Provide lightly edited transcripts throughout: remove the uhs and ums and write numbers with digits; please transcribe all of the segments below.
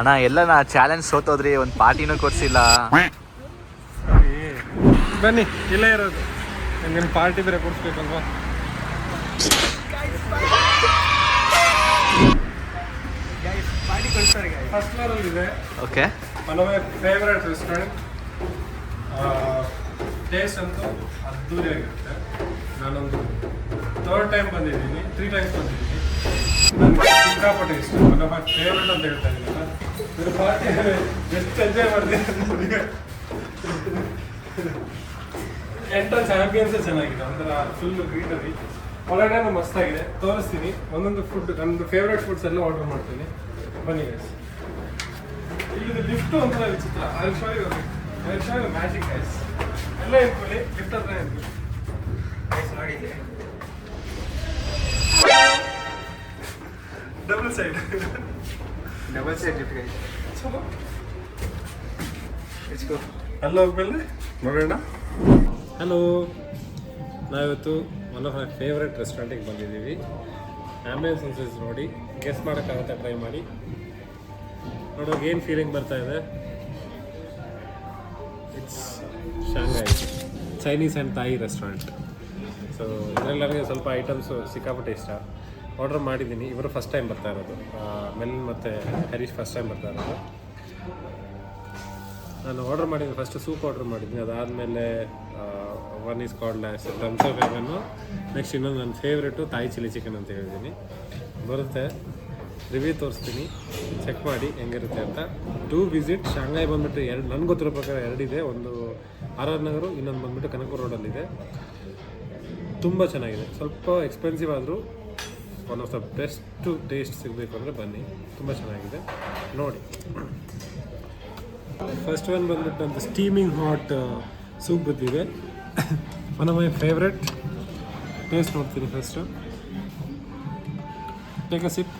ಅಣ್ಣ ಎಲ್ಲ ನಾ ಚಾಲೆಂಜ್ ಸೋತೋದ್ರಿ, ಒಂದು ಪಾರ್ಟಿನೂ ಕೊಡ್ಸಿಲ್ಲ. ಬನ್ನಿ, ಇಲ್ಲೇ ಇರೋದು. ನಿಮ್ಗೆ ಪಾರ್ಟಿ ಬೇರೆ ಕೊಡಿಸ್ಬೇಕಲ್ವಾ? ಫಸ್ಟ್ ಫ್ಲೋರಲ್ಲಿ ಇದೆ. Okay, one of my favourite restaurant. Taste ಅಂತೂ ಅದ್ದೂರಿಯಾಗಿರುತ್ತೆ. ನಾನೊಂದು 3rd ಟೈಮ್ ಬಂದಿದ್ದೀನಿ, 3 ಟೈಮ್ಸ್ ಬಂದಿದ್ದೀನಿ. ನನಗೆ ಸಿಕ್ಕಾಪಟ್ಟೆ ಇಷ್ಟ. ಒನ್ ಆಫ್ ಮೈ ಫೇವ್ರೆಟ್ ಅಂತ ಹೇಳ್ತಾ ಇದ್ದೀನಲ್ಲ, ಇದ್ರ ಪಾರ್ಟಿ ಎಷ್ಟು ಎಂಜಾಯ್ ಮಾಡ್ತೀನಿ. ಎಂಟ್ರನ್ಸ್ ಆಂಬಿಯನ್ಸೇ ಚೆನ್ನಾಗಿದೆ, ಒಂಥರ ಫುಲ್ ಗ್ರೀನರಿ. ಒಳಗಡೆ ಮಸ್ತಾಗಿದೆ, ತೋರಿಸ್ತೀನಿ. ಒಂದೊಂದು ಫುಡ್, ನನ್ನದು ಫೇವ್ರೆಟ್ ಫುಡ್ಸ್ ಎಲ್ಲ ಆರ್ಡರ್ ಮಾಡ್ತೀನಿ. ಬನ್ನಿ ಗೈಸ್. ಇಲ್ಲಿ ಲಿಫ್ಟ್ ಒಂಥರ ವಿಚಿತ್ರ. I show you magic guys. ಎಲ್ಲ ಇಟ್ಕೊಳ್ಳಿ, ಲಿಫ್ಟ್ ಹತ್ರ ಇಟ್ಕೊಳ್ಳಿ ಗೈಸ್. ನೋಡಿ, ಡಬಲ್ ಸೈಡ್ ಲಿಫ್ಟ್ ಗೈಸ್. ಚಲೋ, ಅಲ್ಲ ಹೋಗ್ಮೇಲೆ ನೋಡೋಣ. ಹಲೋ, ನಾವಿವತ್ತು ಒನ್ ಆಫ್ ಮೈ ಫೇವ್ರೆಟ್ ರೆಸ್ಟೋರೆಂಟಿಗೆ ಬಂದಿದ್ದೀವಿ. ಆಂಬಿಯನ್ಸ್ ಸೆನ್ಸಸ್ ನೋಡಿ, ಗೆಸ್ ಮಾಡೋಕ್ಕಾಗುತ್ತೆ, ಟ್ರೈ ಮಾಡಿ ನೋಡುವಾಗ ಏನು ಫೀಲಿಂಗ್ ಬರ್ತಾ ಇದೆ. It's Shanghai Chinese and Thai restaurant. So ಇದರಲ್ಲಿ ನನಗೆ ಸ್ವಲ್ಪ ಐಟಮ್ಸು ಸಿಕ್ಕಾಪಟ್ಟೆ ಇಷ್ಟ. ಆರ್ಡರ್ ಮಾಡಿದ್ದೀನಿ. ಇವರು ಫಸ್ಟ್ ಟೈಮ್ ಬರ್ತಾ ಇರೋದು, ಮೆಲಿನ್ ಮತ್ತು ಹರೀಶ್ ಫಸ್ಟ್ ಟೈಮ್ ಬರ್ತಾ ಇರೋದು. ನಾನು ಆರ್ಡರ್ ಮಾಡಿದ್ದೀನಿ, ಫಸ್ಟ್ ಸೂಪ್ ಆರ್ಡರ್ ಮಾಡಿದ್ದೀನಿ. ಅದಾದಮೇಲೆ one is called drums of heaven. Next ಇನ್ನೊಂದು ನನ್ನ ಫೇವ್ರೇಟು ಥಾಯ್ ಚಿಲ್ಲಿ ಚಿಕನ್ ಅಂತ ಹೇಳಿದ್ದೀನಿ. ಬರುತ್ತೆ, ರಿವ್ಯೂ ತೋರಿಸ್ತೀನಿ, ಚೆಕ್ ಮಾಡಿ ಹೆಂಗಿರುತ್ತೆ ಅಂತ. ಟು ವಿಸಿಟ್ ಶಾಂಘೈ ಬಂದುಬಿಟ್ಟು ಎರಡು, ನನಗೆ ಗೊತ್ತಿರೋ ಪ್ರಕಾರ ಎರಡಿದೆ. ಒಂದು RR ನಗರ, ಇನ್ನೊಂದು ಬಂದುಬಿಟ್ಟು ಕನಕಪುರ ರೋಡಲ್ಲಿದೆ. ತುಂಬ ಚೆನ್ನಾಗಿದೆ. ಸ್ವಲ್ಪ ಎಕ್ಸ್ಪೆನ್ಸಿವ್ ಆದರೂ one of the best taste ಸಿಗಬೇಕು ಅಂದರೆ ಬನ್ನಿ, ತುಂಬ ಚೆನ್ನಾಗಿದೆ, ನೋಡಿ. ಫಸ್ಟ್ ಒನ್ ಬಂದ್ಬಿಟ್ಟು ಅಂತ ಸ್ಟೀಮಿಂಗ್ ಹಾಟ್ ಸೂಪ್ ಬಂದಿದೆ. One of my favourite. Taste ನೋಡ್ತೀನಿ ಫಸ್ಟು. Take a sip.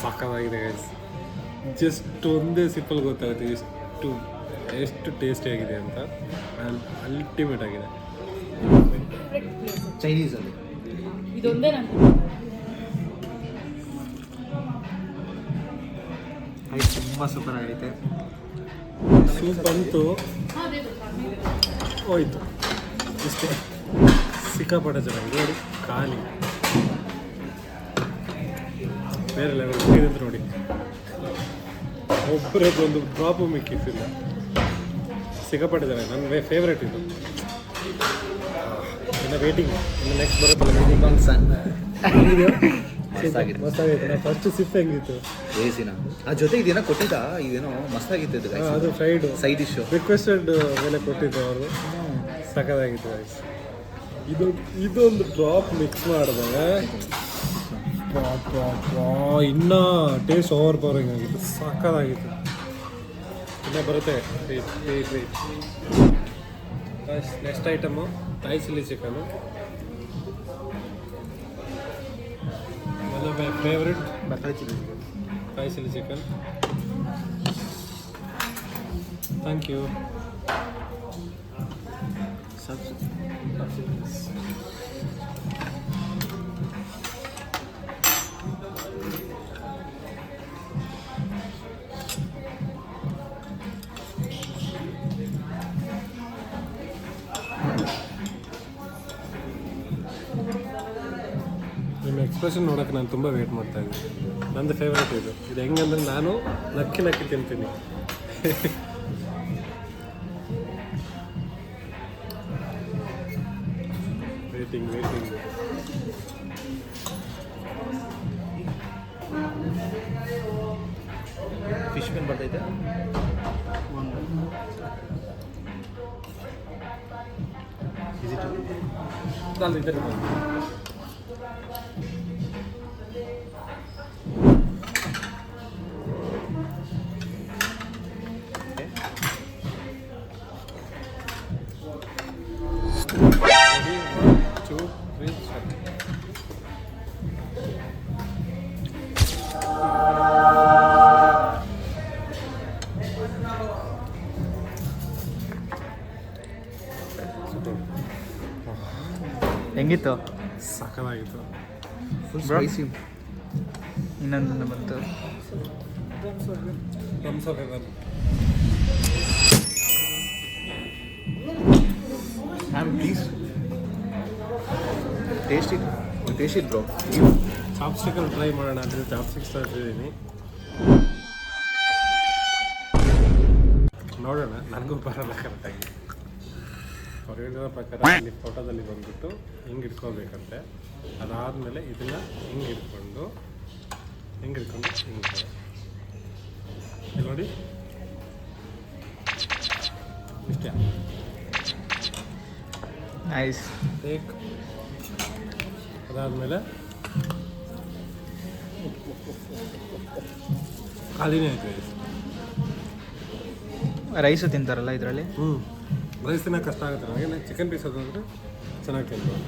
ಸಾಕಾಗಿದೆ ಗೈಸ್. ಜಸ್ಟ್ ಒಂದೇ ಸಿಪ್ಪಲ್ಲಿ ಗೊತ್ತಾಗುತ್ತೆ ಎಷ್ಟು ಟೇಸ್ಟಿಯಾಗಿದೆ ಅಂತ. ಆ್ಯಂಡ್ ಅಲ್ಟಿಮೇಟ್ ಆಗಿದೆ. ಚೈನೀಸಲ್ಲಿ ಇದೊಂದೇ ತುಂಬ ಸೂಪರ್ ಆಗೈತೆ. ಸೂಪ್ ಅಂತೂ ಹೋಯ್ತು ಇಷ್ಟೇ. ಸಿಕ್ಕಾಪಟ್ಟೆ ಚೆನ್ನಾಗಿದೆ ನೋಡಿ, ಖಾಲಿ ಬೇರೆ ಲೆವೆಲ್ ಇದೆ ಅಂತ ನೋಡಿ. ಒಬ್ಬರದ್ದೊಂದು ಡ್ರಾಪು ಮಿಕ್ಕಿಸಿಲ್ಲ. ಸಿಕ್ಕಾಪಟ್ಟೆ ಚೆನ್ನಾಗಿದೆ, ನನ್ನ ಫೇವ್ರೇಟ್ ಇದು. ಇನ್ನು ವೇಟಿಂಗ್, ಇನ್ನು ನೆಕ್ಸ್ಟ್ ಬರುತ್ತೆ ವೇಟಿಂಗ್. ಮಸ್ತಾಗೈತೆ. ನಾ ಫಸ್ಟ್ ಸಿಪ್ ಹೆಂಗಿತ್ತು ಏಸಿನ ಆ ಜೊತೆ ಇದೇನೋ ಕೊಟ್ಟಿದ್ದ, ಇದೇನೋ ಮಸ್ತಾಗಿತ್ತು ಇದು. ಅದು ಫ್ರೈಡ್ ಸೈಡ್ ಡಿಶ್ ರಿಕ್ವೆಸ್ಟೆಡ್ ಮೇಲೆ ಕೊಟ್ಟಿದ್ದು ಅವರು. ಸಖತ್ತಾಗಿತ್ತು ಗೈಸ್. ಇದೊಂದು ಡ್ರಾಪ್ ಮಿಕ್ಸ್ ಮಾಡಿದಾಗ ಇನ್ನೂ ಟೇಸ್ಟ್ ಓವರ್ ಪವರಿಂಗ್ ಆಗಿತ್ತು, ಸಖತ್ತಾಗಿತ್ತು. ಇನ್ನೂ ಬರುತ್ತೆ. Next item Thai chilli chicken. One of my favourite Thai chilli chicken. Thank you. ನಿಮ್ಮ ಎಕ್ಸ್ಪ್ರೆಷನ್ ನೋಡೋಕ್ಕೆ ನಾನು ತುಂಬ ವೇಟ್ ಮಾಡ್ತಾ ಇದ್ದೀನಿ. ನಂದು ಫೇವ್ರೇಟ್ ಇದು ಹೆಂಗಂದ್ರೆ ನಾನು ನಕ್ಕಿ ತಿಂತೀನಿ. ವೇಟಿಂಗ್ ಫಿಶ್ ಪಿನ್ ಬರ್ತೈತೆ. ಹೆಂಗಿತ್ತು? ಸಖತ್ತಾಗಿತ್ತು. Full spicy. ಇನ್ನೊಂದು ಬಂತು. Thumbs up heaven. Please taste it bro. ಚಾಪ್ಸ್ಟಿಕಲ್ಲಿ ಟ್ರೈ ಮಾಡೋಣ ಅಂದರೆ ಚಾಪ್ಸ್ಟಿಕ್ಸ್ ತಂದಿದ್ದೀನಿ, ನೋಡೋಣ. ನನಗೂ ಬರಲ್ಲ ಕರೆಕ್ಟಾಗಿ. ಹೊರಗಿನ ಪ್ರಕಾರ ಇಲ್ಲಿ ಫೋಟೋದಲ್ಲಿ ಬಂದ್ಬಿಟ್ಟು ಹಿಂಗೆ ಇಟ್ಕೋಬೇಕಂತೆ. ಅದಾದಮೇಲೆ ಇದನ್ನು ಹಿಂಗೆ ಇಟ್ಕೊಂಡು ಹಿಂಗೆ ಇಲ್ಲಿ ನೋಡಿ ಇಷ್ಟೇ. ನೈಸ್. ಟೇಕ್. ಅದಾದಮೇಲೆ ಖಾಲಿನೇ ಆಯ್ತು. ರೈಸು ತಿಂತಾರಲ್ಲ ಇದರಲ್ಲಿ? ರೈಸ್ ತಿನ್ನೋಕೆ ಕಷ್ಟ ಆಗುತ್ತೆ ನನಗೆ. ಚಿಕನ್ ಪೀಸ್ ಅದಂದರೆ ಚೆನ್ನಾಗಿ ತಿನ್ಬೋದು.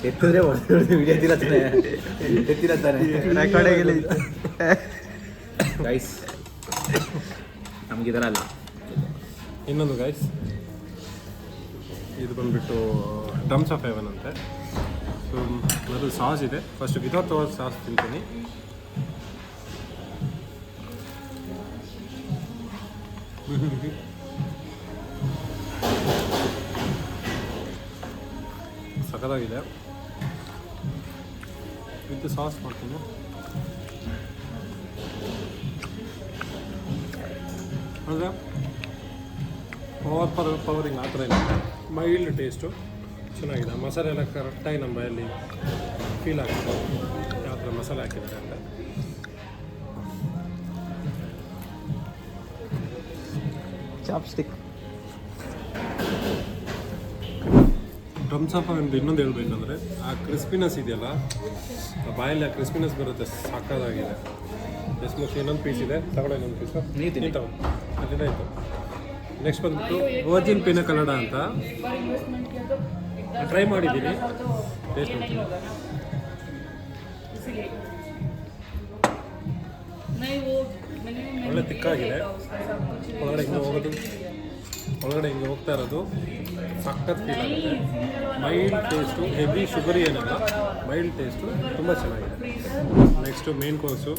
ಎತ್ತಿದ್ರೆ ವಿಡಿಯೋ ಎತ್ತಿಲ್ಲ ತಾನೆ ಗೈಸ್. ನಮಗಿದರ ಅಲ್ಲ. ಇನ್ನೊಂದು ಗೈಸ್, ಇದು ಬಂದುಬಿಟ್ಟು ಥಮ್ಸ್ ಅಪ್ ಹೆವನ್ ಅಂತೆ. ಸೊ ಅದು ಸಾಸ್ ಇದೆ. ಫಸ್ಟ್ ವಿತೌಟ್ ಸಾಸ್ ತಿಂತೀನಿ. ಸಖತ್ತಾಗಿದೆ. ವಿತ್ ಸಾಸ್ ಮಾಡ್ತೀನಿ. ಅಂದರೆ ಪವರಿಂಗ್ ಆ ಥರ ಇಲ್ಲ, ಮೈಲ್ಡ್ ಟೇಸ್ಟು ಚೆನ್ನಾಗಿದೆ. ಮಸಾಲೆ ಎಲ್ಲ ಕರೆಕ್ಟಾಗಿ ನಮ್ಮ ಬಾಯಲ್ಲಿ ಫೀಲ್ ಆಗುತ್ತೆ ಯಾವ ಥರ ಮಸಾಲೆ ಹಾಕಿದ್ದಾರೆ ಅಂತ. ಚಾಪ್ಸ್ಟಿಕ್. ಥಮ್ಸ್ ಅಪ್ ಅಂತ ಇನ್ನೊಂದು ಹೇಳ್ಬೇಕಂದ್ರೆ ಆ ಕ್ರಿಸ್ಪಿನೆಸ್ ಇದೆಯಲ್ಲ, ಆ ಬಾಯಲ್ಲಿ ಆ ಕ್ರಿಸ್ಪಿನೆಸ್ ಬರುತ್ತೆ, ಸಾಕಾಗಿದೆ. ಎಷ್ಟು ಇನ್ನೊಂದು ಪೀಸ್ ಇದೆ, ತಗೊಳ್ಳೋ ಇನ್ನೊಂದು ಪೀಸು ತಗೊಂಡು ಅಲ್ಲಿಂದ ಆಯಿತು. ನೆಕ್ಸ್ಟ್ ಬಂದ್ಬಿಟ್ಟು ವರ್ಜಿನ್ ಪಿನ ಕನ್ನಡ ಅಂತ ಟ್ರೈ ಮಾಡಿದ್ದೀನಿ. ಟೇಸ್ಟ್ ಮಾಡ್ತೀನಿ. ಒಳ್ಳೆ ತಿಕ್ಕಾಗಿದೆ. ಒಳಗಡೆ ಹಿಂಗೆ ಹೋಗ್ತಾ ಇರೋದು ಸಖತ್ ಫೀಲ್ ಆಗುತ್ತೆ. ಮೈಲ್ಡ್ ಟೇಸ್ಟು, ಹೆವಿ ಶುಗರಿ ಏನಲ್ಲ, ಮೈಲ್ಡ್ ಟೇಸ್ಟು ತುಂಬ ಚೆನ್ನಾಗಿದೆ. Next main course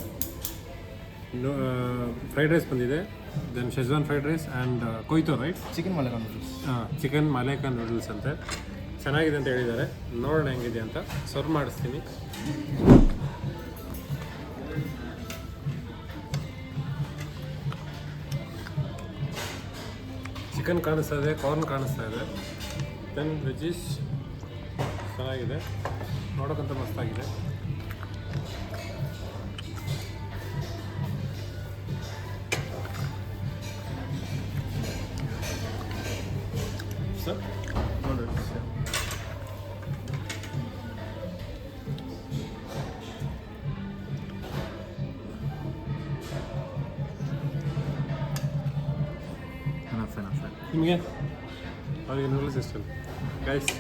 fried rice ಬಂದಿದೆ. Then Schezwan fried rice and ಕೊಯ್ತೋ ರೈಟ್ ಚಿಕನ್ ಮಲೈಕಾನ್ ನೂಡಲ್ಸ್. ಚಿಕನ್ ಮಲೈಕಾನ್ ನೂಡಲ್ಸ್ ಅಂತೆ. ಚೆನ್ನಾಗಿದೆ ಅಂತ ಹೇಳಿದ್ದಾರೆ. ನೋಡೋಣ ಹೆಂಗಿದೆ ಅಂತ. ಸರ್ವ್ ಮಾಡಿಸ್ತೀನಿ. ಚಿಕನ್ ಕಾಣಿಸ್ತಾ ಇದೆ, ಕಾರ್ನ್ ಕಾಣಿಸ್ತಾ ಇದೆ. ದೆನ್ ವೆಜ್ಜೀಸ್ ಚೆನ್ನಾಗಿದೆ, ನೋಡೋಕ್ಕಂತ ಮಸ್ತಾಗಿದೆ. ಸರ್ ನೋಡ್ರಿ ನಿಮಗೆ ಅವ್ರಿಗೆ ನೂಡಲ್ಸ್ ಇಷ್ಟ ಗೈಸ್.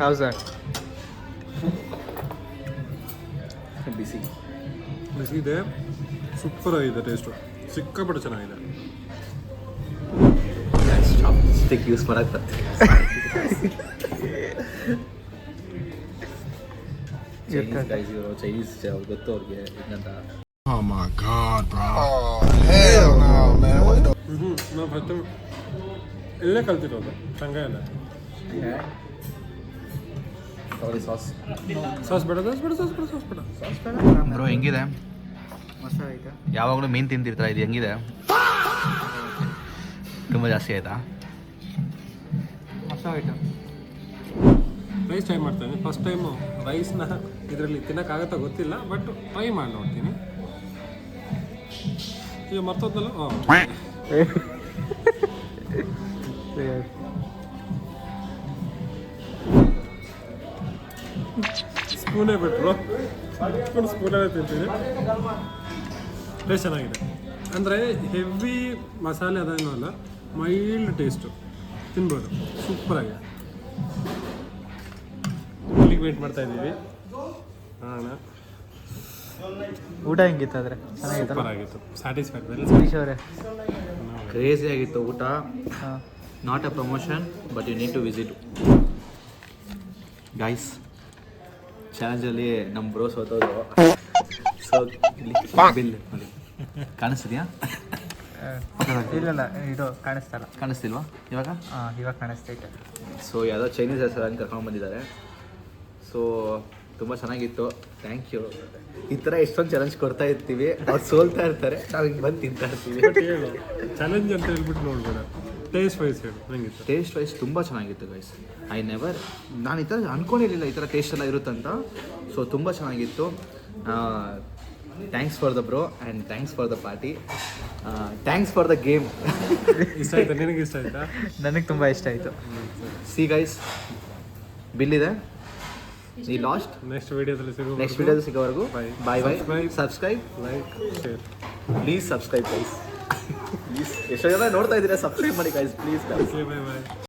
How's that? ಬಿಸಿ ಬಿಸಿ ಇದೆ, ಸೂಪರ್ ಆಗಿದೆ ಟೇಸ್ಟು, ಸಿಕ್ಕಾಪಟ್ಟೆ ಚೆನ್ನಾಗಿದೆ. ಚಾಪ್ಸ್ಟಿಕ್ ಯೂಸ್ ಮಾಡಕ್ಕೆ ಬರ್ತದೆ. ಚೈನೀಸ್ ಗೊತ್ತು ಅವ್ರಿಗೆ ಹಿಂಗಂತ. Oh my God, bro. Oh, hell no, man. What the? ನಾವು ಫಸ್ಟ್ ಇಲ್ಲೇ ಕಲ್ತಿರೋದು ಶಂಘಾಯಲ್ಲ. ಸಾಸ್ ಸಾಸ್ ಬೇಡ, ಸಾಸ್ ಬೇಡ, ಸಾಸ್ ಬೇಡ, ಸಾಸ್ ಬೇಡ. ಬ್ರೋ ಹೆಂಗಿದೆ? ಮಸ್ತ್ ಆಯ್ತಾ? ಯಾವಾಗಲೂ ಮೀನು ತಿಂತಿರ್ತಾರೆ, ಇದು ಹೆಂಗಿದೆ? ತುಂಬ ಜಾಸ್ತಿ ಆಯ್ತಾ? ಮಸ್ತ್ ಆಯ್ತಾ? ರೈಸ್ ಟ್ರೈ ಮಾಡ್ತೇನೆ. ಫಸ್ಟ್ ಟೈಮು ರೈಸ್ನ ಇದರಲ್ಲಿ ತಿನ್ನೋಕ್ಕಾಗತ್ತಾ ಗೊತ್ತಿಲ್ಲ, ಬಟ್ ಟ್ರೈ ಮಾಡಿ ನೋಡ್ತೀನಿ. ಈಗ ಮರ್ತೋದ್ನಲ್ಲ. ಸ್ಪೂನೇ ಬಿಟ್ಟರು, ಸ್ಪೂನಲ್ಲೇ ತಿಂತೀನಿ. ಟೇಸ್ಟ್ ಚೆನ್ನಾಗಿದೆ. ಅಂದರೆ ಹೆವಿ ಮಸಾಲೆ ಅದೇನೂ ಅಲ್ಲ, ಮೈಲ್ಡ್ ಟೇಸ್ಟು, ತಿನ್ಬೋದು. ಸೂಪರಾಗಿದೆ. ಇಲ್ಲಿಗೆ ವೇಟ್ ಮಾಡ್ತಾ ಇದ್ದೀವಿ. ಹಾಂ, ಊಟ ಹೆಂಗಿತ್ತು? ಆದರೆ ಸೂಪರ್ ಆಗಿತ್ತು. ಸ್ಯಾಟಿಸ್ಫೈಡ್. ಸತೀಶ್ ಅವರೇ, ಕ್ರೇಜಿ ಆಗಿತ್ತು ಊಟ. ಹಾಂ not a promotion but you need to visit guys. ಚಾಲೆಂಜಲ್ಲಿ ನಮ್ಮ ಬ್ರೋ ಸೋತೋದು. ಸೊ ಬಿಲ್ ನೋಡಿ ಕಾಣಿಸ್ತಿದ್ಯಾ? ಇಲ್ಲ ಇದು ಕಾಣಿಸ್ತಲ್ಲ. ಕಾಣಿಸ್ತಿಲ್ವಾ ಇವಾಗ? ಹಾಂ ಇವಾಗ ಕಾಣಿಸ್ತೈತೆ. ಸೊ ಯಾವುದೋ ಚೈನೀಸ್ ರೆಸ್ಟೋರೆಂಟ್ ಕರ್ಕೊಂಡು ಬಂದಿದ್ದಾರೆ. ಸೊ ತುಂಬ ಚೆನ್ನಾಗಿತ್ತು. Thank you. ಈ ಥರ ಎಷ್ಟೊಂದು ಚಾಲೆಂಜ್ ಕೊಡ್ತಾ ಇರ್ತೀವಿ, ಅವ್ರು ಸೋಲ್ತಾ ಇರ್ತಾರೆ, ನಾವು ಹಿಂಗೆ ಬಂದು ತಿಂತಾ ಇರ್ತೀವಿ. ಬಟ್ ಹೇಳು ಚಾಲೆಂಜ್ ಅಂತ ಹೇಳ್ಬಿಟ್ಟು ನೋಡ್ಬೇಡ, ಟೇಸ್ಟ್ ವೈಸ್ ಹೇಳು ಹೆಂಗಿತ್ತು. ಟೇಸ್ಟ್ ವೈಸ್ ತುಂಬ ಚೆನ್ನಾಗಿತ್ತು ಗೈಸ್. ನಾನು ಈ ಥರ ಅಂದ್ಕೊಂಡಿರಲಿಲ್ಲ ಈ ಥರ ಟೇಸ್ಟ್ ಎಲ್ಲ ಇರುತ್ತಂತ. ಸೊ ತುಂಬ ಚೆನ್ನಾಗಿತ್ತು. Thanks for the bro and thanks for the party. Thanks for the game. ಇಷ್ಟ ಆಯ್ತಾ ನಿನಗೆ? ಇಷ್ಟ ಆಯ್ತಾ? ನನಗೆ ತುಂಬ ಇಷ್ಟ ಆಯಿತು. ಸಿ ಗೈಸ್, ಬಿಲ್ ಇದೆ. ಈ ಲಾಸ್ಟ್ ನೆಕ್ಸ್ಟ್ ವಿಡಿಯೋದಲ್ಲಿ ನೆಕ್ಸ್ಟ್ ವಿಡಿಯೋದಲ್ಲಿ ಸಿಗೋವರೆಗೂ bye bye. Subscribe, like, share. Please subscribe guys. Please ಎಷ್ಟೋ ಜನ ನೋಡ್ತಾ ಇದ್ದೀರಾ, ಸಬ್ಸ್ಕ್ರೈಬ್ ಮಾಡಿ ಗೈಸ್ ಪ್ಲೀಸ್. Bye bye.